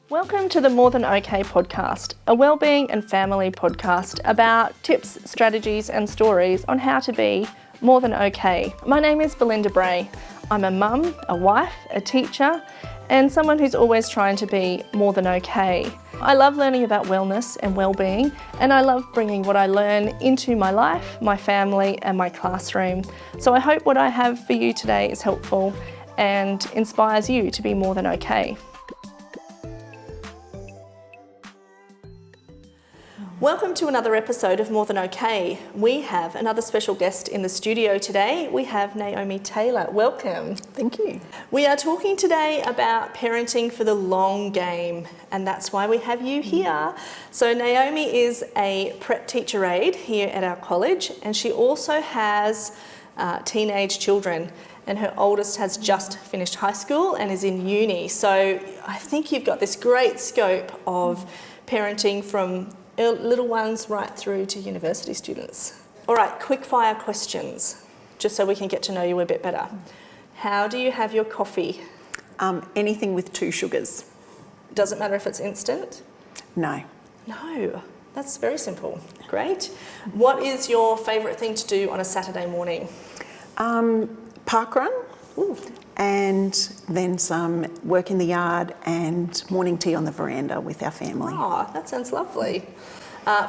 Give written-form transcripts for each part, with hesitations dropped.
Welcome to the More Than OK podcast, a wellbeing and family podcast about tips, strategies and stories on how to be more than okay. My name is Belinda Bray. I'm a mum, a wife, a teacher and someone who's always trying to be more than okay. I love learning about wellness and wellbeing, and I love bringing what I learn into my life, my family and my classroom. So I hope what I have for you today is helpful and inspires you to be more than okay. Welcome to another episode of More Than Okay. We have another special guest in the studio today. We have Naomi Taylor. Welcome. Thank you. We are talking today about parenting for the long game, and that's why we have you here. So Naomi is a prep teacher aide here at our college, and she also has teenage children, and her oldest has just finished high school and is in uni. So I think you've got this great scope of parenting from little ones right through to university students. All right, quick fire questions, just so we can get to know you a bit better. How do you have your coffee? Anything with 2 sugars. Doesn't matter if it's instant? No. No, that's very simple. Great. What is your favourite thing to do on a Saturday morning? Park run. Ooh. And then some work in the yard and morning tea on the veranda with our family. Oh, that sounds lovely.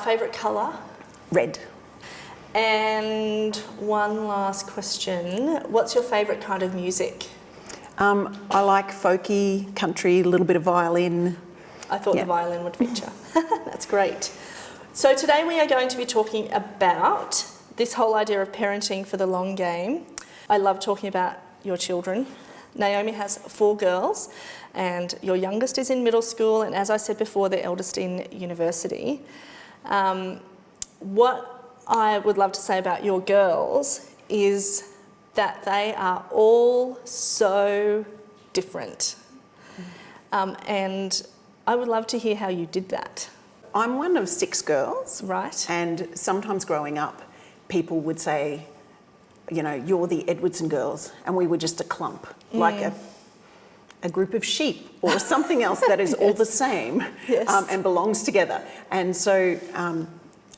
Favourite colour? Red. And one last question. What's your favourite kind of music? I like folky, country, a little bit of violin. I thought the violin would feature. That's great. So today we are going to be talking about this whole idea of parenting for the long game. I love talking about your children. Naomi has 4 girls and your youngest is in middle school, and as I said before, the eldest in university. What I would love to say about your girls is that they are all so different. And I would love to hear how you did that. I'm one of 6 girls. Right. And sometimes growing up, people would say, you know, you're the Edwardson girls, and we were just a clump, like a group of sheep or something else that is all the same and belongs together. And so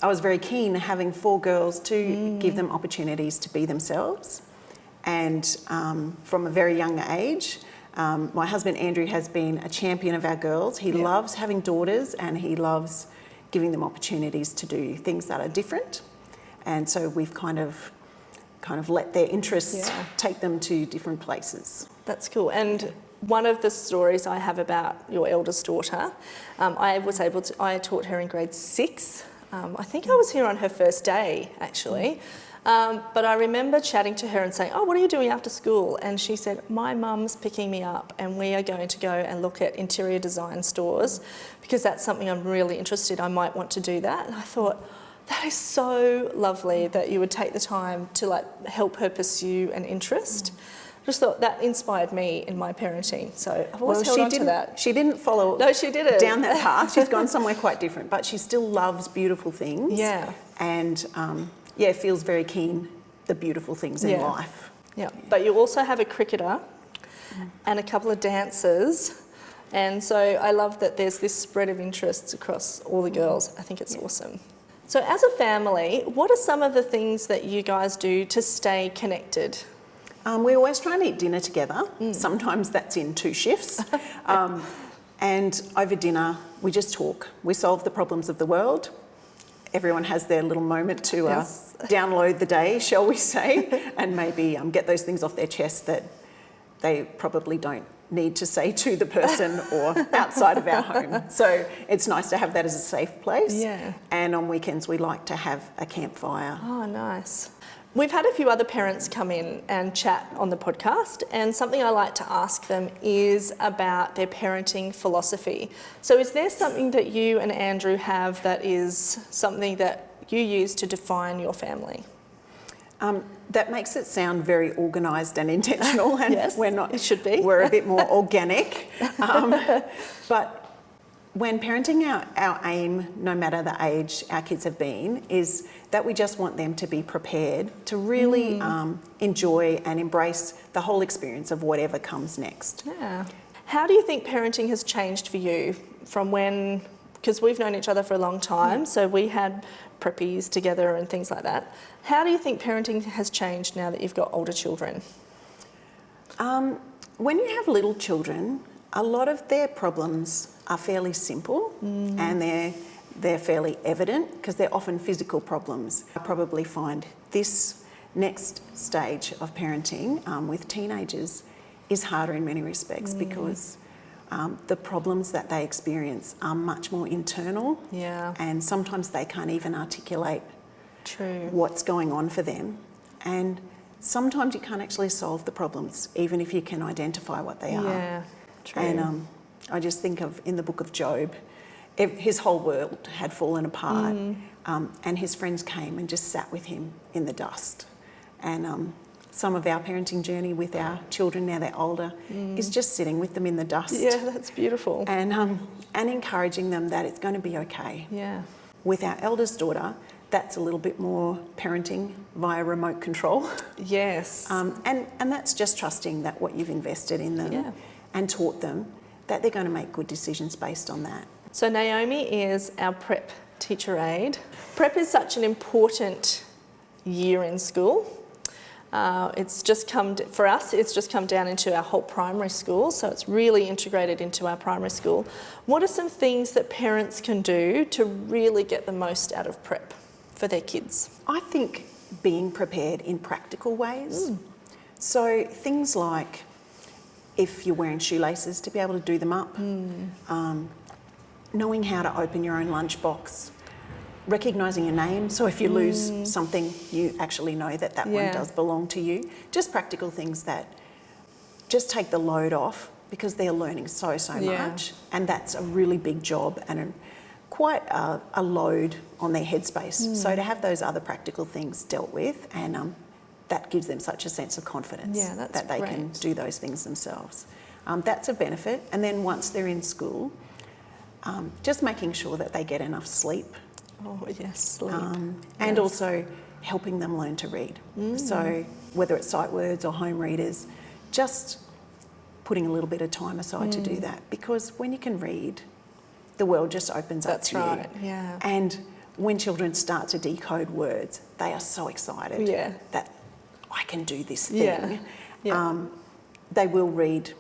I was very keen having 4 girls to give them opportunities to be themselves. And from a very young age, my husband Andrew has been a champion of our girls. He loves having daughters and he loves giving them opportunities to do things that are different. And so we've kind of let their interests take them to different places. That's cool. And one of the stories I have about your eldest daughter, I taught her in grade 6. I think I was here on her first day, actually. But I remember chatting to her and saying, oh, what are you doing after school? And she said, my mum's picking me up and we are going to go and look at interior design stores because that's something I'm really interested in. I might want to do that. And I thought, that is so lovely that you would take the time to help her pursue an interest. Just thought that inspired me in my parenting. So I've always held on to that. She didn't follow down that path. She's gone somewhere quite different, but she still loves beautiful things. Yeah. And feels very keen the beautiful things in life. Yeah. But you also have a cricketer and a couple of dancers. And so I love that there's this spread of interests across all the girls. I think it's awesome. So as a family, what are some of the things that you guys do to stay connected? We always try and eat dinner together. Sometimes that's in 2 shifts. And over dinner, we just talk. We solve the problems of the world. Everyone has their little moment to download the day, shall we say, and maybe get those things off their chest that they probably don't need to say to the person or outside of our home. So it's nice to have that as a safe place. Yeah. And on weekends we like to have a campfire. Oh, nice. We've had a few other parents come in and chat on the podcast, and something I like to ask them is about their parenting philosophy. So is there something that you and Andrew have that is something that you use to define your family? That makes it sound very organised and intentional, and yes, we're not. It should be. We're a bit more organic. But when parenting, our aim, no matter the age our kids have been, is that we just want them to be prepared to really enjoy and embrace the whole experience of whatever comes next. Yeah. How do you think parenting has changed for you from when, because we've known each other for a long time, so we had Preppies together and things like that. How do you think parenting has changed now that you've got older children? When you have little children, a lot of their problems are fairly simple and they're fairly evident because they're often physical problems. I probably find this next stage of parenting with teenagers is harder in many respects because the problems that they experience are much more internal, and sometimes they can't even articulate what's going on for them, and sometimes you can't actually solve the problems even if you can identify what they are. And I just think of in the book of Job, his whole world had fallen apart, and his friends came and just sat with him in the dust. And some of our parenting journey with our children, now they're older, is just sitting with them in the dust. Yeah, that's beautiful. And encouraging them that it's going to be okay. Yeah. With our eldest daughter, that's a little bit more parenting via remote control. Yes. And that's just trusting that what you've invested in them and taught them, that they're going to make good decisions based on that. So Naomi is our Prep Teacher Aide. Prep is such an important year in school. It's just come down into our whole primary school, so it's really integrated into our primary school. What are some things that parents can do to really get the most out of prep for their kids? I think being prepared in practical ways. So things like if you're wearing shoelaces, to be able to do them up, knowing how to open your own lunchbox, recognising your name, so if you lose something, you actually know that one does belong to you. Just practical things that just take the load off, because they're learning so much, and that's a really big job and quite a load on their headspace. So to have those other practical things dealt with, and that gives them such a sense of confidence that they can do those things themselves. That's a benefit. And then once they're in school, just making sure that they get enough sleep. Oh yes, sleep. And also helping them learn to read. So whether it's sight words or home readers, just putting a little bit of time aside to do that, because when you can read, the world just opens up to you. Yeah. And when children start to decode words, they are so excited that I can do this thing. They will read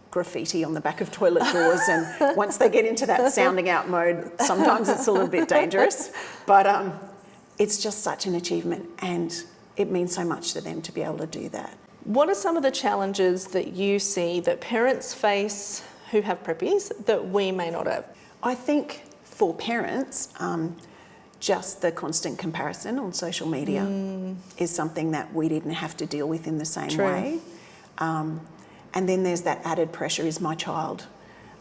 graffiti on the back of toilet doors, and once they get into that sounding out mode, sometimes it's a little bit dangerous, but it's just such an achievement, and it means so much to them to be able to do that. What are some of the challenges that you see that parents face who have preppies that we may not have? I think for parents, just the constant comparison on social media is something that we didn't have to deal with in the same way. And then there's that added pressure, is my child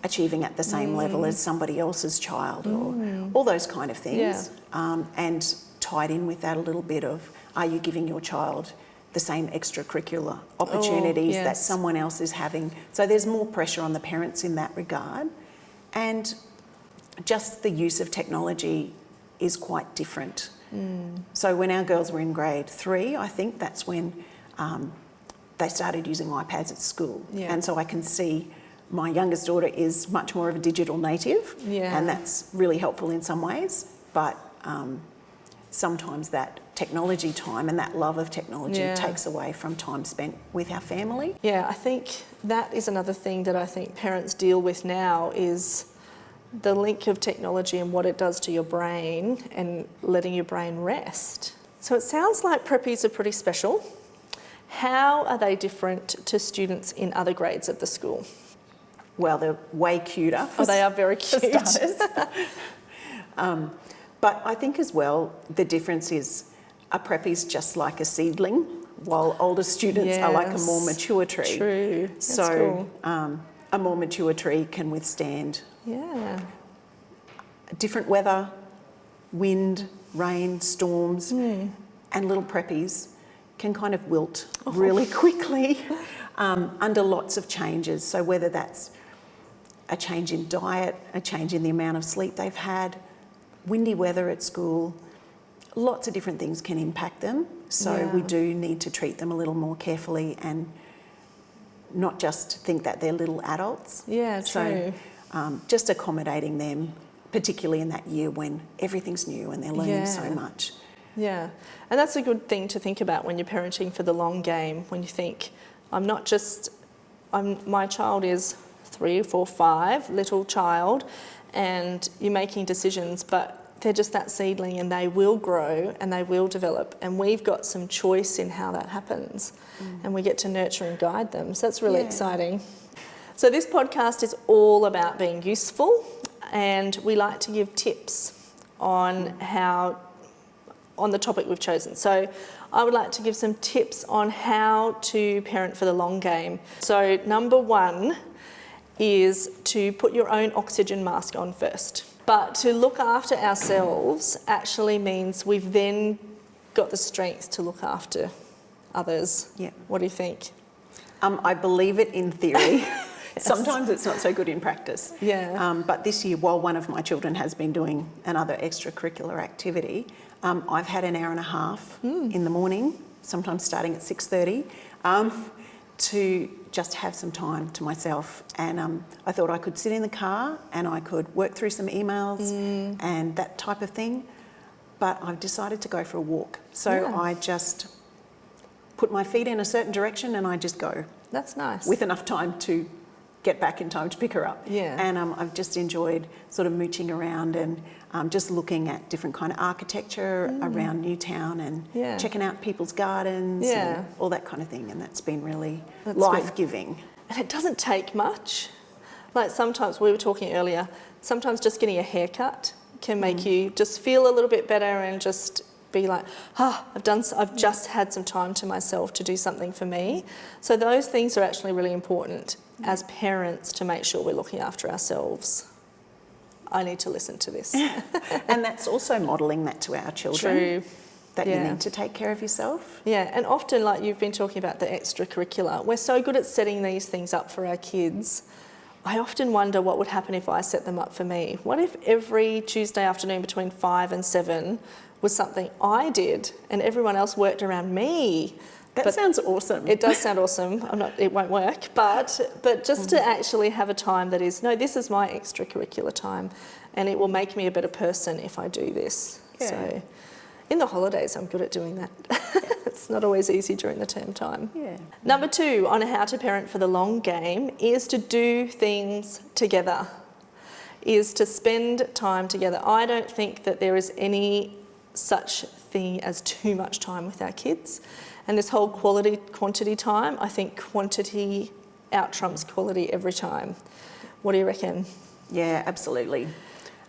achieving at the same level as somebody else's child, or all those kind of things. And tied in with that a little bit of, are you giving your child the same extracurricular opportunities that someone else is having? So there's more pressure on the parents in that regard. And just the use of technology is quite different. So when our girls were in grade 3, I think that's when they started using iPads at school. And so I can see my youngest daughter is much more of a digital native, and that's really helpful in some ways. But sometimes that technology time and that love of technology takes away from time spent with our family. Yeah, I think that is another thing that I think parents deal with now, is the link of technology and what it does to your brain and letting your brain rest. So it sounds like preppies are pretty special. How are they different to students in other grades of the school? Well, they're way cuter. They are very cute. But I think as well, the difference is a preppy's just like a seedling, while older students are like a more mature tree. True. That's so cool. A more mature tree can withstand different weather, wind, rain, storms, and little preppies can kind of wilt really quickly under lots of changes. So whether that's a change in diet, a change in the amount of sleep they've had, windy weather at school, lots of different things can impact them. So we do need to treat them a little more carefully and not just think that they're little adults. Yeah, true. So just accommodating them, particularly in that year when everything's new and they're learning so much. Yeah, and that's a good thing to think about when you're parenting for the long game, when you think, my child is 3, 4, 5, little child, and you're making decisions, but they're just that seedling and they will grow and they will develop, and we've got some choice in how that happens, and we get to nurture and guide them. So that's really exciting. So this podcast is all about being useful, and we like to give tips on the topic we've chosen. So I would like to give some tips on how to parent for the long game. So number 1 is to put your own oxygen mask on first. But to look after ourselves actually means we've then got the strength to look after others. Yeah. What do you think? I believe it in theory. Sometimes it's not so good in practice. Yeah. But this year, while one of my children has been doing another extracurricular activity, I've had an hour and a half in the morning, sometimes starting at 6:30, to just have some time to myself. And I thought I could sit in the car and I could work through some emails and that type of thing. But I've decided to go for a walk. So I just put my feet in a certain direction and I just go. That's nice. With enough time to get back in time to pick her up. Yeah. And I've just enjoyed sort of mooching around and just looking at different kind of architecture around Newtown and checking out people's gardens and all that kind of thing. And that's been really life-giving. And it doesn't take much. Like sometimes, we were talking earlier, sometimes just getting a haircut can make you just feel a little bit better and just be like, I've just had some time to myself to do something for me. So those things are actually really important as parents to make sure we're looking after ourselves. I need to listen to this. And that's also modelling that to our children. True. That you need to take care of yourself. Yeah, and often, like you've been talking about the extracurricular, we're so good at setting these things up for our kids. I often wonder what would happen if I set them up for me. What if every Tuesday afternoon between 5 and 7 was something I did and everyone else worked around me? That sounds awesome. It does sound awesome. It won't work, but just to actually have a time that is, no, this is my extracurricular time, and it will make me a better person if I do this. Yeah. So in the holidays, I'm good at doing that. It's not always easy during the term time. Yeah. Number 2 on how to parent for the long game is to do things together, is to spend time together. I don't think that there is any such thing as too much time with our kids. And this whole quantity time, I think quantity out-trumps quality every time. What do you reckon? Yeah, absolutely.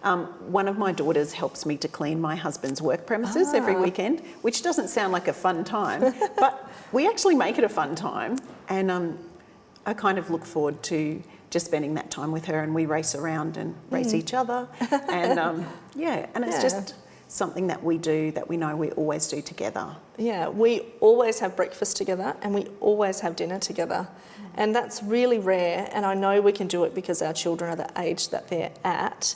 One of my daughters helps me to clean my husband's work premises every weekend, which doesn't sound like a fun time, but we actually make it a fun time. And I kind of look forward to just spending that time with her, and we race around and race each other. And and it's just something that we do that we know we always do together. Yeah, we always have breakfast together and we always have dinner together. And that's really rare, and I know we can do it because our children are the age that they're at.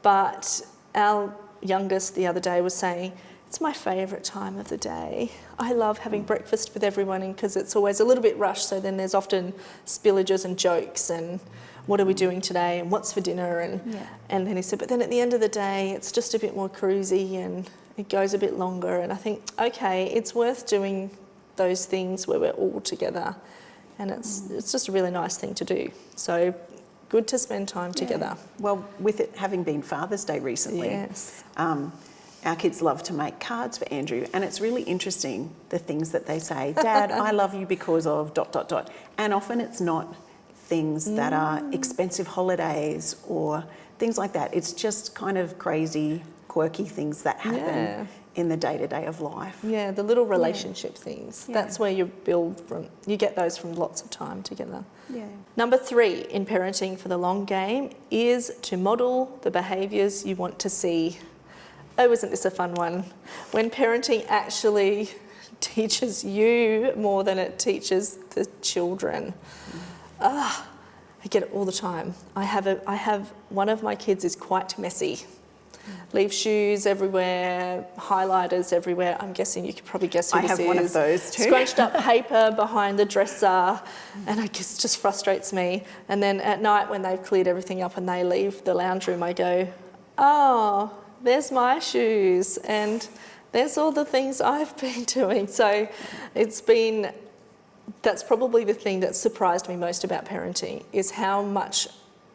But our youngest the other day was saying, it's my favourite time of the day. I love having breakfast with everyone because it's always a little bit rushed, so then there's often spillages and jokes and what are we doing today and what's for dinner, and then he said, but then at the end of the day it's just a bit more cruisy and it goes a bit longer. And I think, okay, it's worth doing those things where we're all together, and it's just a really nice thing to do. So good to spend time together. Well, with it having been Father's Day recently, our kids love to make cards for Andrew, and it's really interesting the things that they say. Dad, I love you because of ... And often it's not things that are expensive holidays or things like that. It's just kind of crazy, quirky things that happen in the day-to-day of life. Yeah, the little relationship things. Yeah. That's where you build from. You get those from lots of time together. Yeah. Number 3 in parenting for the long game is to model the behaviours you want to see. Oh, isn't this a fun one? When parenting actually teaches you more than it teaches the children. I get it all the time. I have one of my kids is quite messy. leave shoes everywhere, highlighters everywhere. I'm guessing you could probably guess who I this is. have one of those too. Scrunched up paper behind the dresser, and I guess it just frustrates me. And then at night when they've cleared everything up and they leave the lounge room, I go, oh, there's my shoes and there's all the things I've been doing. So that's probably the thing that surprised me most about parenting, is how much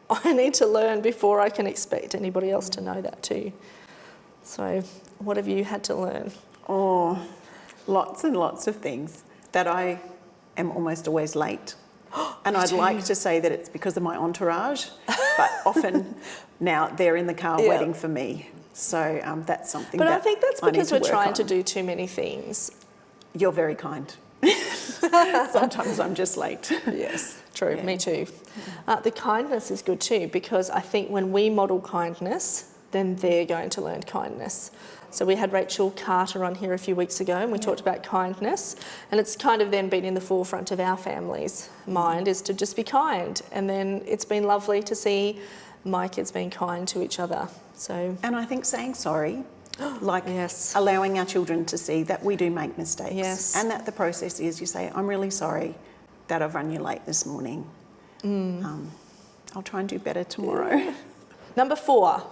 I need to learn before I can expect anybody else to know that too. So what have you had to learn? Oh, lots and lots of things. That I am almost always late. And I'd like to say that it's because of my entourage, but often now they're in the car waiting for me. So that's something But that I think that's I need because to we're work trying on. to do too many things. You're very kind. Sometimes I'm just late. Yes, true, me too. The kindness is good too, because I think when we model kindness, then they're going to learn kindness. So we had Rachel Carter on here a few weeks ago and we talked about kindness, and it's kind of then been in the forefront of our family's mind, is to just be kind. And then it's been lovely to see my kids being kind to each other. So, And I think saying sorry, like yes, allowing our children to see that we do make mistakes. Yes. And that the process is you say, I'm really sorry that I've run you late this morning. I'll try and do better tomorrow. Number 4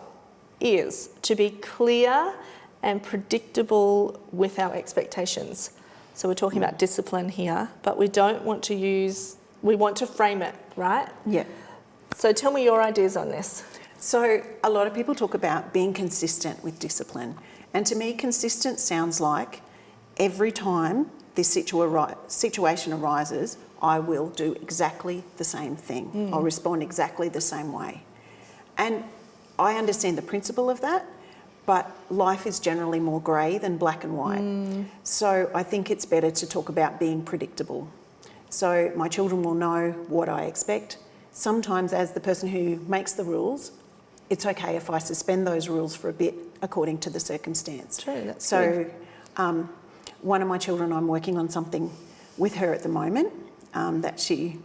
is to be clear and predictable with our expectations. So we're talking about discipline here, but we want to frame it, right? Yeah. So tell me your ideas on this. So a lot of people talk about being consistent with discipline. And to me, consistent sounds like every time this situation arises, I will do exactly the same thing. I'll respond exactly the same way. And I understand the principle of that, but life is generally more grey than black and white. So I think it's better to talk about being predictable. So my children will know what I expect. Sometimes, as the person who makes the rules, it's okay if I suspend those rules for a bit according to the circumstance. True, that's so one of my children, I'm working on something with her at the moment that she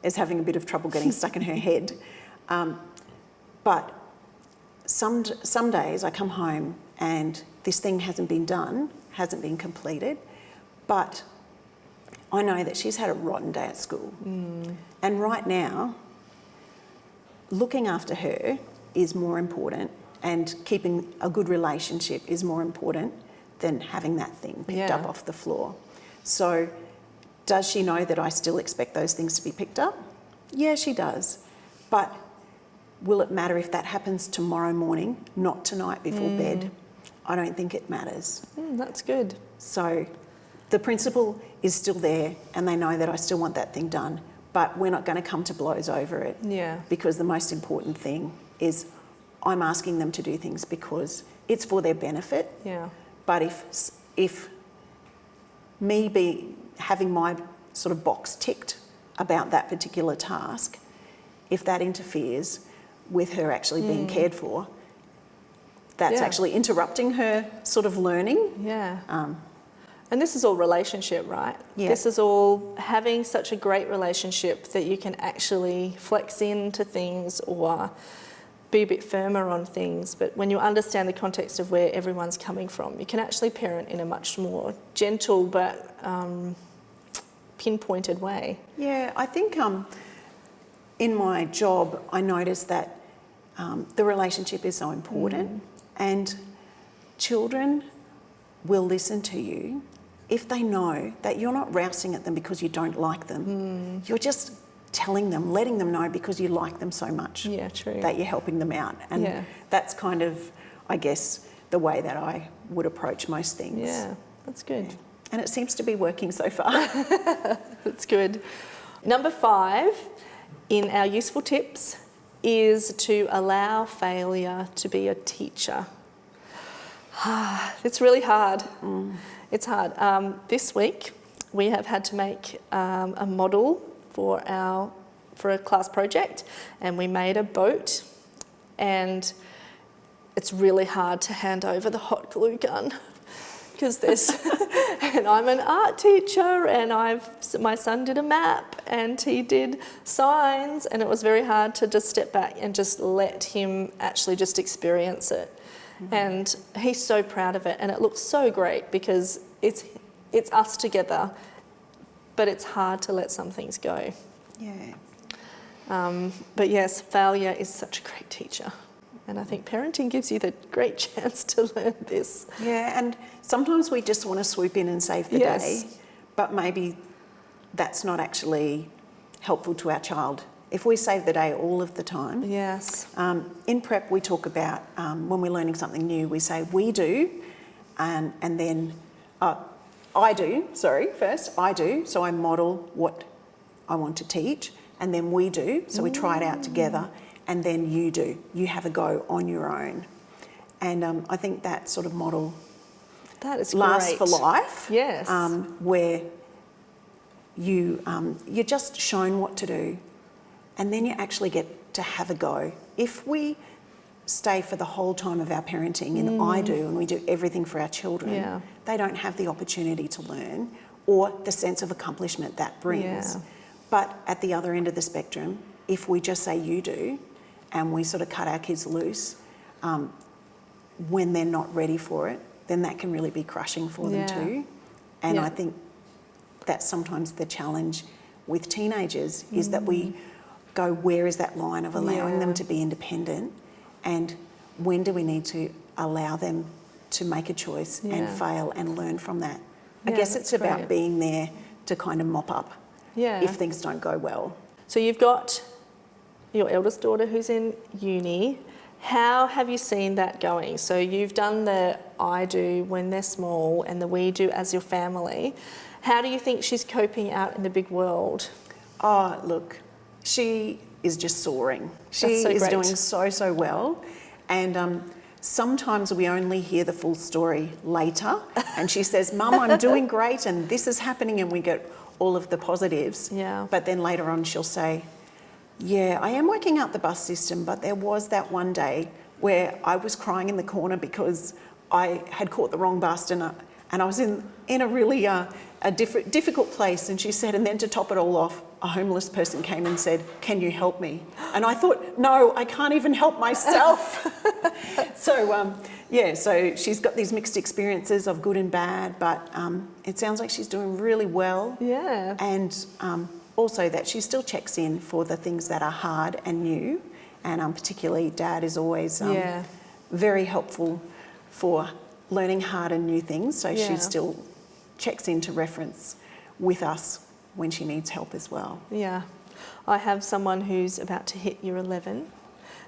is having a bit of trouble getting stuck in her head. But some days I come home and this thing hasn't been done, hasn't been completed, but I know that she's had a rotten day at school. And right now, looking after her is more important, and keeping a good relationship is more important than having that thing picked up off the floor. So does she know that I still expect those things to be picked up? Yeah, she does. But will it matter if that happens tomorrow morning, not tonight before bed? I don't think it matters. That's good. So the principle is still there, and they know that I still want that thing done, but we're not going to come to blows over it. Yeah. Because the most important thing is I'm asking them to do things because it's for their benefit. Yeah. But if me having my sort of box ticked about that particular task, if that interferes with her actually being cared for, that's actually interrupting her sort of learning. Yeah. And this is all relationship, right? Yeah. This is all having such a great relationship that you can actually flex into things or be a bit firmer on things. But when you understand the context of where everyone's coming from, you can actually parent in a much more gentle but pinpointed way. Yeah, I think in my job, I noticed that the relationship is so important, and children will listen to you if they know that you're not rousing at them because you don't like them. You're just telling them, letting them know because you like them so much that you're helping them out. And that's kind of, I guess, the way that I would approach most things. Yeah, that's good. Yeah. And it seems to be working so far. That's good. Number 5 in our useful tips is to allow failure to be a teacher. It's really hard. It's hard. This week we have had to make a model for a class project, and we made a boat, and it's really hard to hand over the hot glue gun because there's and I'm an art teacher, and my son did a map and he did signs, and it was very hard to just step back and just let him actually just experience it. And he's so proud of it, and it looks so great because it's us together, but it's hard to let some things go. Yeah. But yes, failure is such a great teacher. And I think parenting gives you the great chance to learn this. Yeah, and sometimes we just want to swoop in and save the day, but maybe that's not actually helpful to our child. If we save the day all of the time. Yes. In prep, we talk about when we're learning something new, we say we do, and then I do, first I do, so I model what I want to teach, and then we do, so we try it out together, and then you do. You have a go on your own. And I think that sort of model lasts for life. Yes. Where you're just shown what to do, and then you actually get to have a go. If we stay for the whole time of our parenting in I do, and we do everything for our children, they don't have the opportunity to learn or the sense of accomplishment that brings. Yeah. But at the other end of the spectrum, if we just say you do, and we sort of cut our kids loose when they're not ready for it, then that can really be crushing for them too. And I think that's sometimes the challenge with teenagers is that we go, where is that line of allowing them to be independent, and when do we need to allow them to make a choice and fail and learn from that? I guess it's about being there to kind of mop up if things don't go well. So you've got your eldest daughter who's in uni. How have you seen that going? So you've done the I do when they're small and the we do as your family. How do you think she's coping out in the big world? Oh, look, she is just soaring. She is doing so well. And sometimes we only hear the full story later. And she says, Mum, I'm doing great and this is happening, and we get all of the positives. Yeah. But then later on she'll say, yeah, I am working out the bus system, but there was that one day where I was crying in the corner because I had caught the wrong bus and I was in a really difficult place. And she said, and then to top it all off, a homeless person came and said, can you help me? And I thought, no, I can't even help myself. So she's got these mixed experiences of good and bad, but it sounds like she's doing really well. Yeah. And also that she still checks in for the things that are hard and new, and particularly Dad is always very helpful for learning hard and new things, so she still checks in to reference with us when she needs help as well. Yeah. I have someone who's about to hit year 11,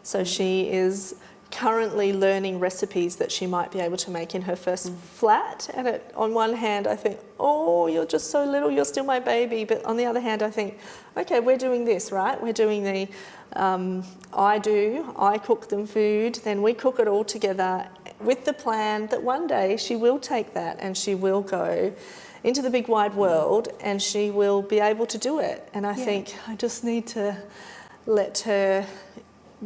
so she is currently learning recipes that she might be able to make in her first flat. And on one hand, I think, oh, you're just so little, you're still my baby. But on the other hand, I think, okay, we're doing this, right? We're doing the I cook them food, then we cook it all together with the plan that one day she will take that and she will go into the big wide world and she will be able to do it. And I think I just need to let her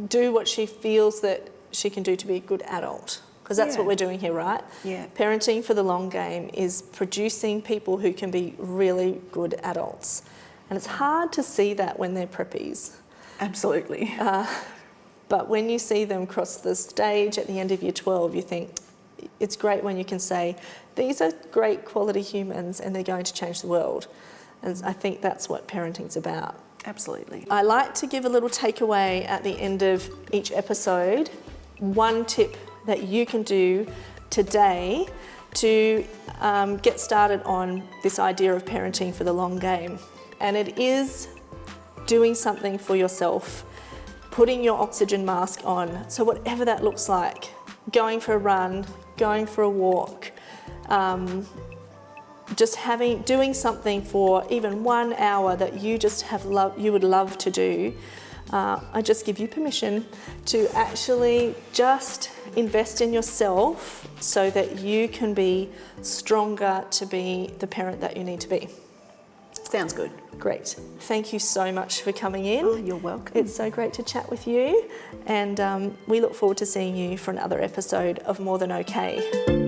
do what she feels that she can do to be a good adult, because that's what we're doing here, right? Yeah. Parenting for the long game is producing people who can be really good adults. And it's hard to see that when they're preppies. Absolutely. But when you see them cross the stage at the end of year 12, you think it's great when you can say, these are great quality humans and they're going to change the world. And I think that's what parenting's about. Absolutely. I like to give a little takeaway at the end of each episode. One tip that you can do today to get started on this idea of parenting for the long game. And it is doing something for yourself, putting your oxygen mask on. So whatever that looks like, going for a run, going for a walk, doing something for even 1 hour that you just you would love to do. I just give you permission to actually just invest in yourself so that you can be stronger to be the parent that you need to be. Sounds good. Great. Thank you so much for coming in. Oh, you're welcome. It's so great to chat with you, and we look forward to seeing you for another episode of More Than Okay.